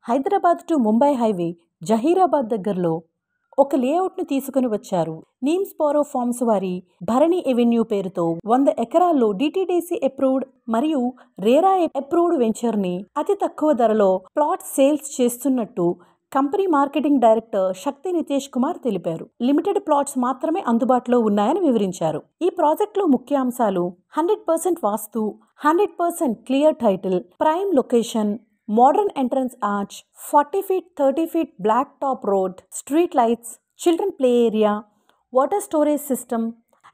Hyderabad to Mumbai highway Zaheerabad దగ్గరలో ఒక లేఅవుట్ను తీసుకుని వచ్చారు. నీమ్స్బోరో ఫార్మ్స్ వారి భరణి ఎవెన్యూ పేరుతో 100 ఎకరాల్లో DTCP అప్రూవ్డ్ మరియు రేరా అప్రూవ్డ్ వెంచర్ని అతి తక్కువ ధరలో ప్లాట్ సేల్స్ చేస్తున్నట్టు కంపెనీ మార్కెటింగ్ డైరెక్టర్ శక్తి నితేష్ కుమార్ తెలిపారు. లిమిటెడ్ ప్లాట్స్ మాత్రమే అందుబాటులో ఉన్నాయని వివరించారు. ఈ ప్రాజెక్టులో ముఖ్య అంశాలు 100% వాస్తు, 100% clear title, prime location, modern entrance arch, 40 feet 30 feet black top road, street lights, children play area, water storage system,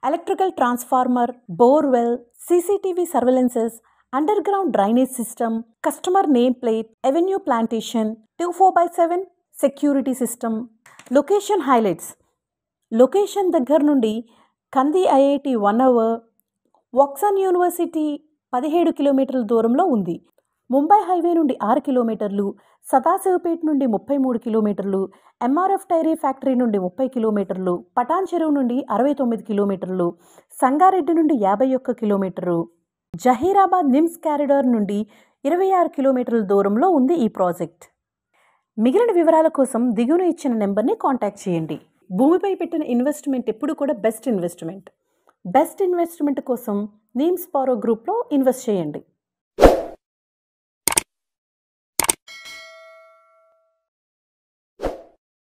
electrical transformer, bore well, CCTV surveillances, underground drainage system, customer nameplate, avenue plantation, 24/7 security system. Location highlights. Location దగ్గర నుండి కంది IIT 1 hour, Woxsen university 17 కిలోమీటర్ల దూరంలో ఉంది. Mumbai highway నుండి 6 కిలోమీటర్లు, సదాశివపేట నుండి 33 కిలోమీటర్లు, MRF డైరీ ఫ్యాక్టరీ నుండి 30 కిలోమీటర్లు, పటాన్ చెరువు నుండి 69 కిలోమీటర్లు, సంగారెడ్డి నుండి 51 కిలోమీటరు, జహీరాబాద్ నిమ్స్ కారిడార్ నుండి 26 కిలోమీటర్ల దూరంలో ఉంది ఈ ప్రాజెక్ట్. మిగిలిన వివరాల కోసం దిగువన ఇచ్చిన నెంబర్ని కాంటాక్ట్ చేయండి. భూమిపై పెట్టిన ఇన్వెస్ట్మెంట్ ఎప్పుడు కూడా బెస్ట్ ఇన్వెస్ట్మెంట్ కోసం నీమ్స్బోరో గ్రూప్లో ఇన్వెస్ట్ చేయండి.